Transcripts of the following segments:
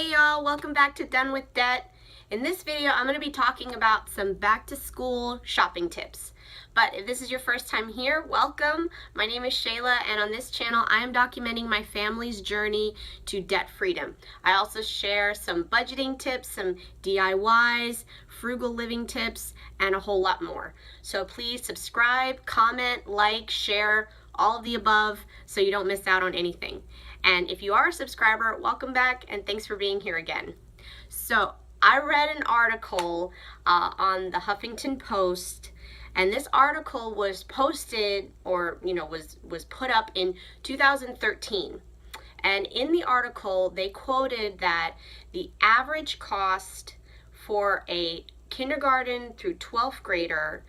Hey y'all, welcome back to Done with Debt. In this video, I'm going to be talking about some back-to-school shopping tips. But if this is your first time here, welcome. My name is Shayla, and on this channel, I am documenting my family's journey to debt freedom. I also share some budgeting tips, some DIYs, frugal living tips, and a whole lot more. So please subscribe, comment, like, share, all of the above so you don't miss out on anything. And if you are a subscriber, welcome back and thanks for being here again. So I read an article on the Huffington Post, and this article was posted or was put up in 2013. And in the article they quoted that the average cost for a kindergarten through 12th grader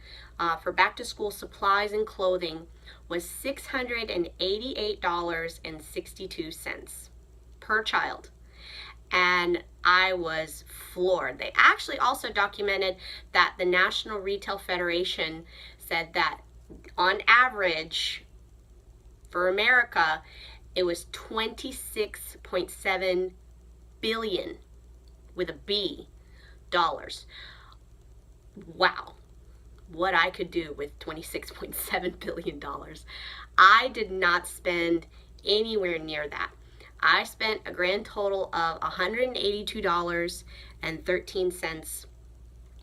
for back-to-school supplies and clothing was $688.62 per child. And I was floored. They actually also documented that the National Retail Federation said that on average for America, it was 26.7 billion with a B dollars. Wow. What I could do with $26.7 billion. I did not spend anywhere near that. I spent a grand total of $182.13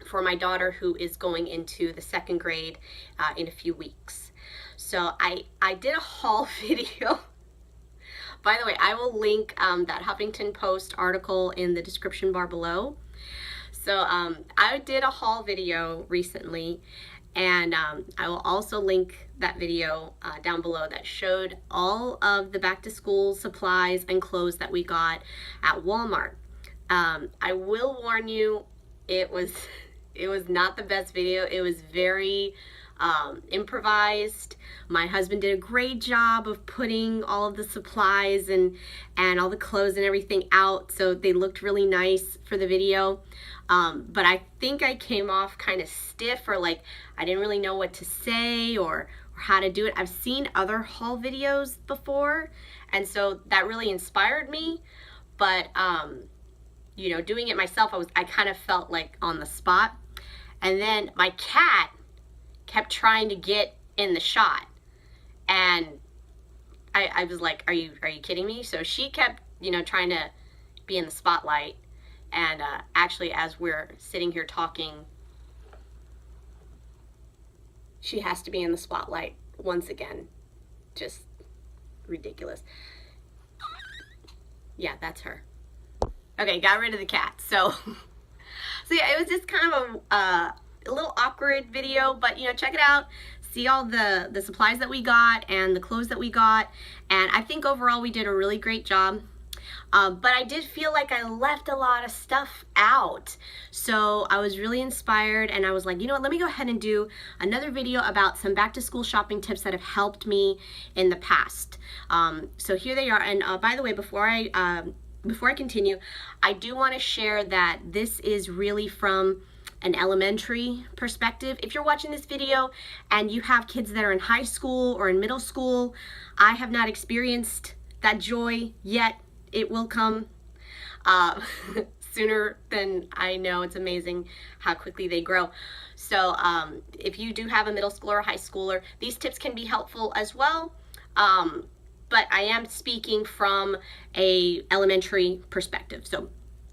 for my daughter, who is going into the second grade in a few weeks. So I did a haul video. By the way, I will link that Huffington Post article in the description bar below. So I did a haul video recently, and I will also link that video down below that showed all of the back-to-school supplies and clothes that we got at Walmart. I will warn you, it was not the best video. It was very improvised. My husband did a great job of putting all of the supplies and all the clothes and everything out, so they looked really nice for the video. But I think I came off kind of stiff, or like I didn't really know what to say or how to do it. I've seen other haul videos before, and so that really inspired me. But doing it myself, I kind of felt like on the spot. And then my cat kept trying to get in the shot, and I was like, are you kidding me? So she kept trying to be in the spotlight. And actually, as we're sitting here talking, she has to be in the spotlight once again. Just ridiculous. Yeah, that's her. Okay, got rid of the cat. So yeah, it was just kind of a little awkward video, but check it out. See all the supplies that we got and the clothes that we got, and I think overall we did a really great job. But I did feel like I left a lot of stuff out. So I was really inspired, and I was like, let me go ahead and do another video about some back-to-school shopping tips that have helped me in the past. So here they are. And by the way, before I continue, I do want to share that this is really from an elementary perspective. If you're watching this video and you have kids that are in high school or in middle school, I have not experienced that joy yet. It will come sooner than I know. It's amazing how quickly they grow. So if you do have a middle schooler or high schooler, these tips can be helpful as well. But I am speaking from a elementary perspective. So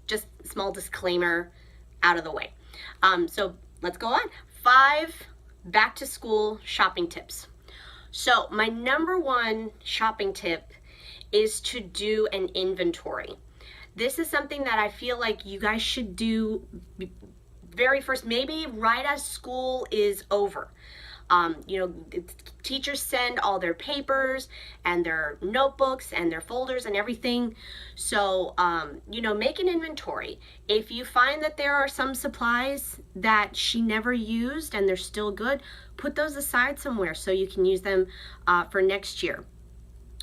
just a small disclaimer out of the way. So let's go on. 5 back-to-school shopping tips. So my number one shopping tip is to do an inventory. This is something that I feel like you guys should do very first, maybe right as school is over. Teachers send all their papers and their notebooks and their folders and everything. So, make an inventory. If you find that there are some supplies that she never used and they're still good, put those aside somewhere so you can use them for next year.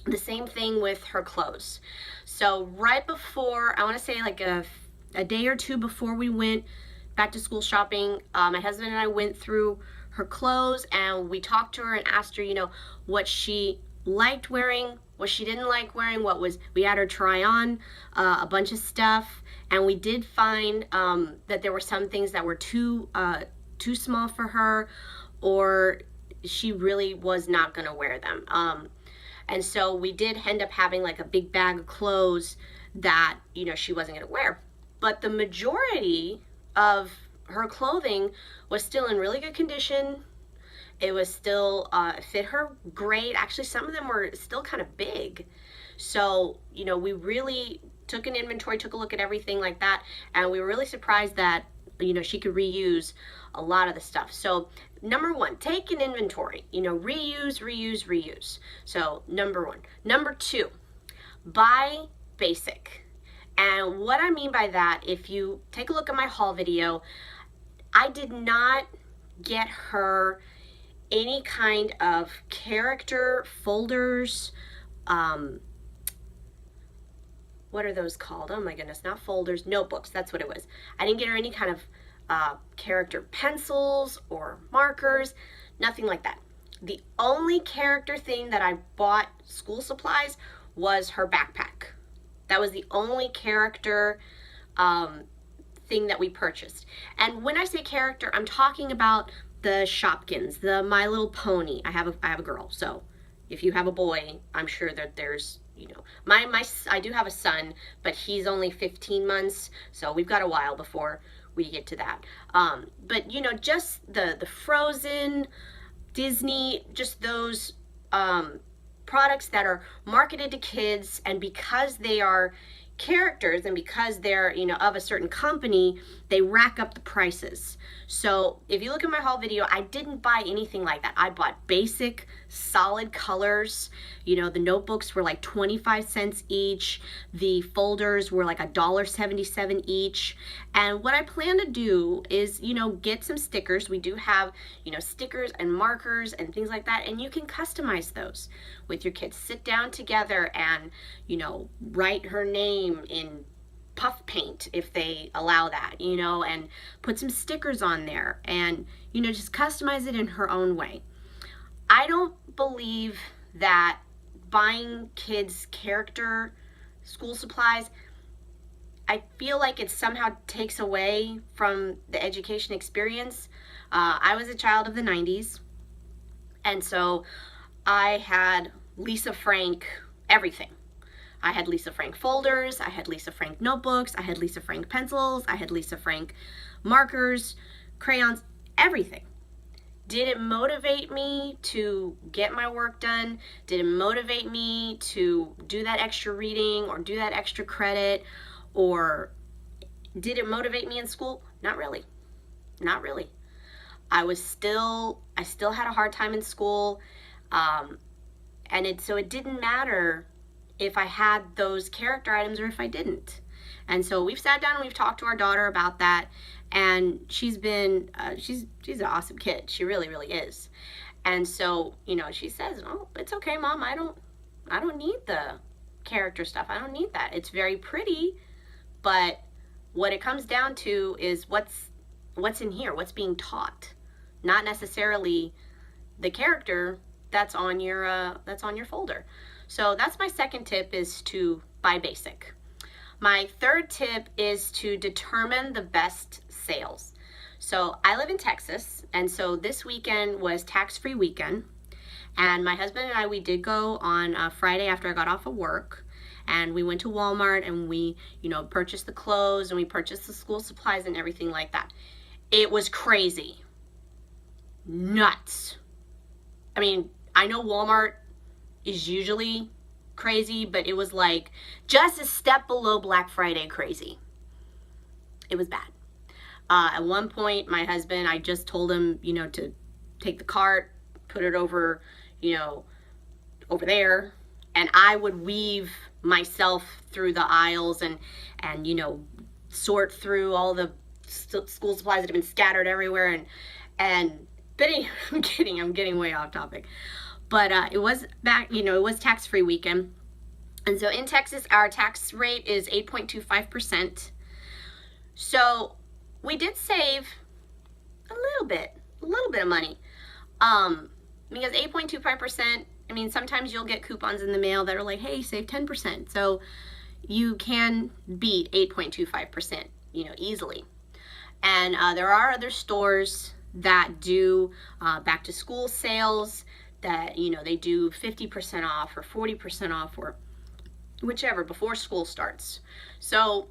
The same thing with her clothes. So right before, I want to say like a day or two before we went back to school shopping, my husband and I went through her clothes and we talked to her and asked her, what she liked wearing, what she didn't like wearing, we had her try on a bunch of stuff, and we did find that there were some things that were too small for her, or she really was not going to wear them. And so we did end up having like a big bag of clothes that, you know, she wasn't going to wear. But the majority of her clothing was still in really good condition. It was still fit her great. Actually, some of them were still kind of big. So, you know, we really took an inventory, took a look at everything like that, and we were really surprised that, you know, she could reuse a lot of the stuff. So number one, take an inventory, you know, reuse, reuse, reuse. So number one. Number two, buy basic. And what I mean by that, if you take a look at my haul video, I did not get her any kind of character folders. What are those called? Oh my goodness, not folders, notebooks. That's what it was. I didn't get her any kind of character pencils or markers, nothing like that. The only character thing that I bought school supplies was her backpack. That was the only character thing that we purchased. And when I say character, I'm talking about the Shopkins, the My Little Pony. I have a girl, so if you have a boy, I'm sure that there's, you know, I do have a son, but he's only 15 months, so we've got a while before we get to that. But you know, just the Frozen, Disney, just those products that are marketed to kids, and because they are characters and because they're, you know, of a certain company, they rack up the prices. So if you look at my haul video, I didn't buy anything like that. I bought basic, solid colors. You know, the notebooks were like 25 cents each. The folders were like $1.77 each. And what I plan to do is, you know, get some stickers. We do have, you know, stickers and markers and things like that, and you can customize those with your kids. Sit down together and, you know, write her name in puff paint if they allow that, you know, and put some stickers on there and, you know, just customize it in her own way. I don't believe that buying kids character school supplies, I feel like it somehow takes away from the education experience. I was a child of the 90s, and so I had Lisa Frank everything. I had Lisa Frank folders, I had Lisa Frank notebooks, I had Lisa Frank pencils, I had Lisa Frank markers, crayons, everything. Did it motivate me to get my work done? Did it motivate me to do that extra reading or do that extra credit? Or did it motivate me in school? Not really. Not really. I still had a hard time in school. So it didn't matter if I had those character items or if I didn't. And so we've sat down and we've talked to our daughter about that, and she's been she's an awesome kid. She really, really is. And so, you know, she says, "Oh, it's okay, Mom. I don't need the character stuff. I don't need that. It's very pretty, but what it comes down to is what's in here, what's being taught, not necessarily the character that's on your folder." So that's my second tip, is to buy basic. My third tip is to determine the best sales. So I live in Texas, and so this weekend was tax-free weekend, and my husband and I, we did go on Friday after I got off of work, and we went to Walmart and we, you know, purchased the clothes and we purchased the school supplies and everything like that. It was crazy. Nuts. I mean, I know Walmart is usually crazy, but it was like just a step below Black Friday crazy. It was bad. At one point, my husband, I just told him, you know, to take the cart, put it over, you know, over there, and I would weave myself through the aisles and you know, sort through all the school supplies that have been scattered everywhere, but anyway, I'm getting way off topic. But it was it was tax-free weekend. And so in Texas, our tax rate is 8.25%. So we did save a little bit of money. Because 8.25%, I mean, sometimes you'll get coupons in the mail that are like, hey, save 10%. So you can beat 8.25%, easily. And there are other stores that do back to school sales that, they do 50% off or 40% off or whichever before school starts. So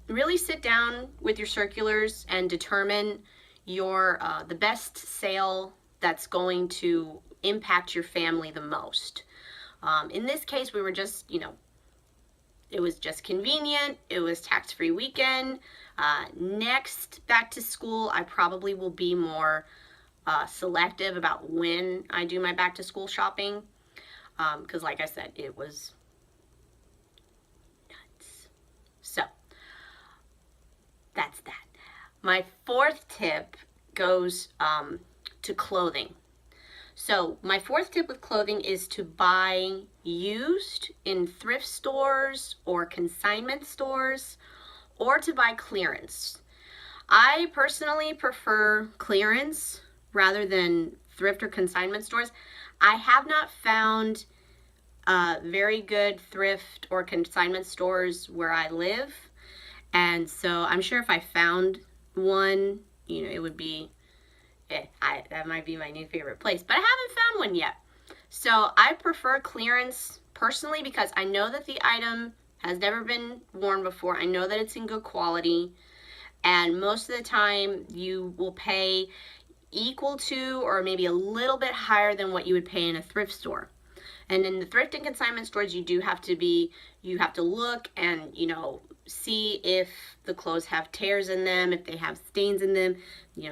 really sit down with your circulars and determine the best sale that's going to impact your family the most. In this case, we were just, it was just convenient. It was tax-free weekend. Next back to school, I probably will be more selective about when I do my back to school shopping. Because like I said, it was nuts. So that's that. My fourth tip goes to clothing. So my fourth tip with clothing is to buy used in thrift stores or consignment stores, or to buy clearance. I personally prefer clearance rather than thrift or consignment stores. I have not found very good thrift or consignment stores where I live, and so I'm sure if I found one, it would be that might be my new favorite place, but I haven't found one yet. So I prefer clearance personally because I know that the item has never been worn before. I know that it's in good quality, and most of the time you will pay equal to or maybe a little bit higher than what you would pay in a thrift store. And in the thrift and consignment stores, you have to look and, see if the clothes have tears in them, if they have stains in them,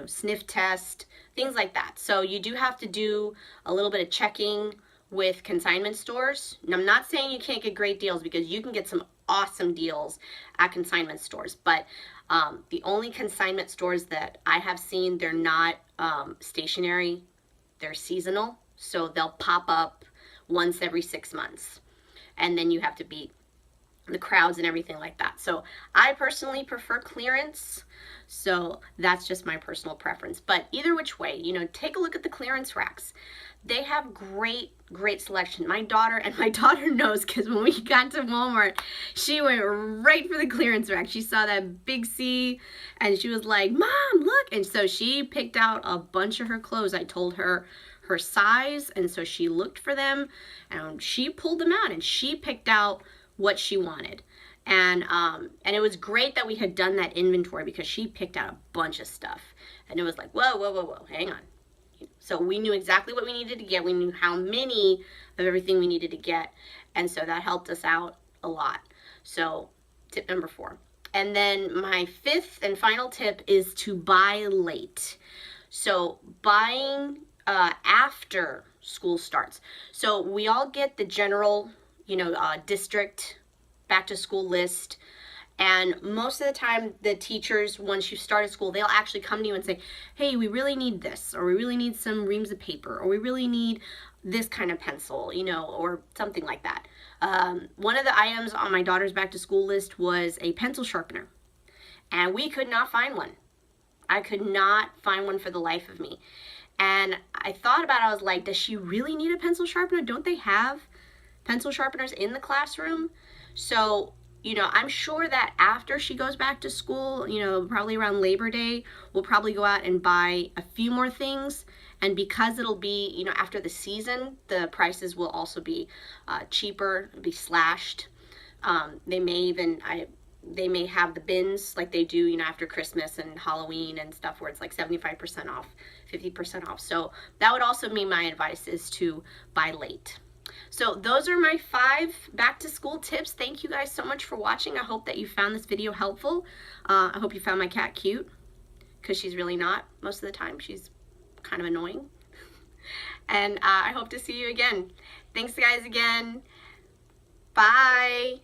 sniff test, things like that. So you do have to do a little bit of checking with consignment stores. And I'm not saying you can't get great deals, because you can get some awesome deals at consignment stores. But the only consignment stores that I have seen, they're not stationary, they're seasonal. So they'll pop up once every 6 months. And then you have to beat the crowds and everything like that. So I personally prefer clearance. So that's just my personal preference. But either which way, take a look at the clearance racks. They have great selection. My daughter knows, because when we got to Walmart, she went right for the clearance rack. She saw that big C and she was like, Mom, look. And so she picked out a bunch of her clothes. I told her her size, and so she looked for them and she pulled them out and she picked out what she wanted. And it was great that we had done that inventory, because she picked out a bunch of stuff. And it was like, whoa, hang on. So we knew exactly what we needed to get. We knew how many of everything we needed to get. And so that helped us out a lot. So tip number 4. And then my fifth and final tip is to buy late. So buying after school starts. So we all get the general district back to school list, and most of the time the teachers, once you started school, they'll actually come to you and say, hey, we really need this, or we really need some reams of paper, or we really need this kind of pencil, or something like that. One of the items on my daughter's back to school list was a pencil sharpener, and we could not find one. I could not find one for the life of me. And I thought about it, I was like, does she really need a pencil sharpener? Don't they have pencil sharpeners in the classroom? So, I'm sure that after she goes back to school, probably around Labor Day, we'll probably go out and buy a few more things. And because it'll be, after the season, the prices will also be cheaper, be slashed. They may have the bins like they do, after Christmas and Halloween and stuff, where it's like 75% off, 50% off. So that would also be my advice, is to buy late. So those are my 5 back to school tips. Thank you guys so much for watching. I hope that you found this video helpful. I hope you found my cat cute, because she's really not most of the time. She's kind of annoying. And I hope to see you again. Thanks guys again. Bye.